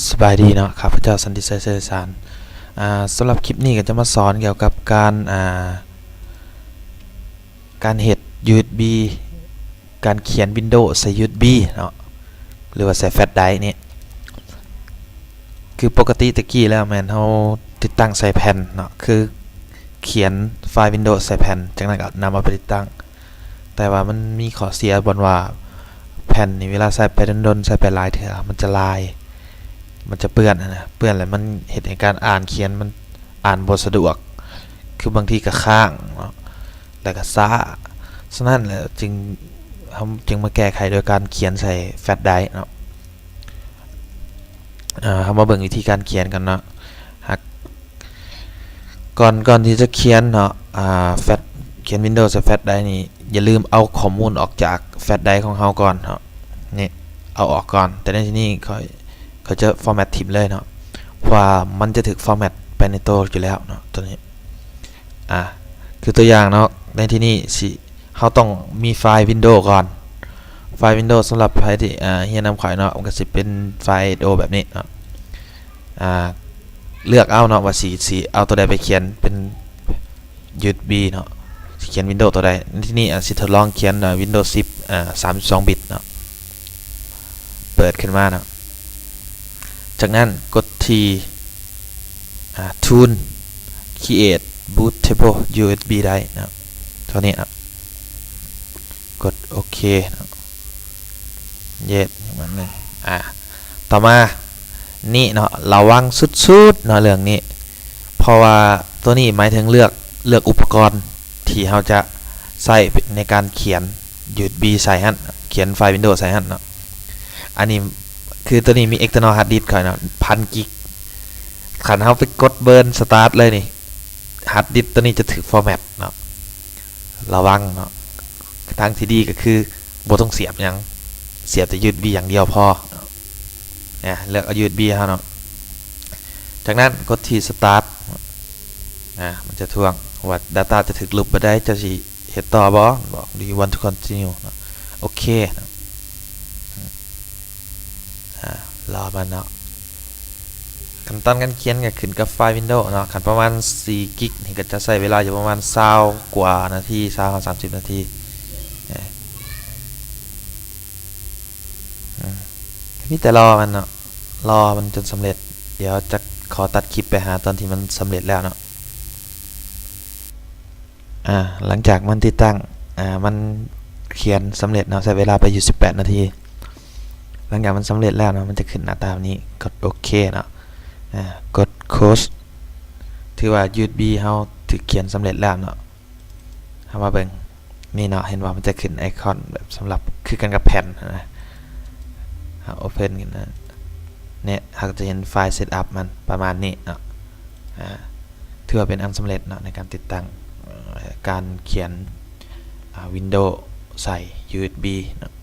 สบายดีเนาะข้าพเจ้าสันติชัยเสริฐสารสำหรับคลิปนี้ก็จะมาสอนเกี่ยวกับการเฮ็ด USB การเขียน Windows ใส่ USB เนาะหรือว่าใส่แฟลชไดรฟ์นี่คือปกติตะกี้แล้วแม่นเฮาติดตั้งใส่แผ่นเนาะคือเขียนไฟล์ Windows ใส่แผ่นจากนั้นก็นำมาไปติดตั้งแต่ว่ามันมีข้อเสียบนว่าแผ่นนี่เวลาใส่ไปดนๆใส่ไปหลายเทื่อมันจะลายมันจะเปื้อนนะเปื้อนแล้วมันเฮ็ดให้การอ่านเขียนมันอ่านบ่สะดวกคือบางทีก็ค้างเนาะแล้วก็ช้าฉะนั้นแหละจึงมาแก้ไขโดยการเขียนใส่แฟลชไดรฟ์เนาะเฮามาเบิ่งวิธีการเขียนกันเนาะก่อนที่จะเขียนเนาะแฟลชเขียน Windows ใส่แฟลชไดรฟ์นี่อย่าลืมเอาข้อมูลออกจากแฟลชไดรฟ์ของเฮาก่อนเนาะนี่เอาออกก่อนแต่ในที่นี้เขาจะฟอร์แมตทิมเลยเนาะเพราะว่ามันจะถูกฟอร์แมตไปในตัวอยู่แล้วเนาะตัวนี้คือตัวอย่างเนาะในที่นี้สิเฮาต้องมีไฟล์ Windows ก่อนไฟล์ Windows สำหรับใครที่เรียนนำข่อยเนาะมันก็สิเป็นไฟล์ do แบบนี้เนาะเลือกเอาเนาะว่าสิเอาตัวใดไปเขียนเป็น USB เนาะสิเขียน Windows ตัวใดที่นี่สิทดลองเขียนWindows 1032 บิตเนาะเปิดขึ้นมาเนาะจากนั้นกดที่Tool Create Bootable USB Drive นะเท่านี้นะกดโอเคนะเย็ดอย่างนั้นเลยต่อมานี่เนาะระวังสุดๆเนาะเรื่องนี้เพราะว่าตัวนี้หมายถึงเลือกอุปกรณ์ที่เราจะใช้ในการเขียน USB ใส่หั่นเขียนไฟล์ Windows ใส่หั่นเนาะอันนี้คือตัวนี้มี external hard disk ค่อยเนาะ1,000 กิกขันเฮาไปกดเบิร์นสตาร์ทเลยนี่ฮาร์ดดิสก์ตัวนี้จะถูกฟอร์แมตเนาะระวังเนาะทางที่ดีก็คือบ่ต้องเสียบหยังเสียบแต่ USB อย่างเดียวพอเลือกเอา USB เฮาเนาะจากนั้นกดที่สตาร์ทมันจะทวงว่า data จะถูกลบบ่ได้จะสิเฮ็ดต่อบ่บอก do you want to continue โอเครอมันเนาะขั้นตอนการเขียนก็ขึ้นกับไฟล์ Windows เนาะขั้นประมาณ4 กิกนี่ก็จะใช้เวลาอยู่ประมาณ20 กว่านาที30 นาทีนี่แต่รอมันเนาะรอมันจนสำเร็จเดี๋ยวจะขอตัดคลิปไปหาตอนที่มันสำเร็จแล้วเนาะหลังจากมันติดตั้งมันเขียนสำเร็จเนาะใช้เวลาไปอยู่18 นาทีหลังจากมันสำเร็จแล้วเนาะมันจะขึ้นหน้าตาแบบนี้กดโอเคเนาะกด close ถือว่า USB เฮาถูกเขียนสำเร็จแล้วเนาะเฮามาเบิ่งนี่เนาะเห็นว่ามันจะขึ้นไอคอนแบบสำหรับคือกันกับแผ่นนะopen กันนะเนี่ยเราจะเห็นไฟล์ setup มันประมาณนี้เนาะถือว่าเป็นอันสำเร็จเนาะในการติดตั้งการเขียนWindows ใส่ USB เนาะ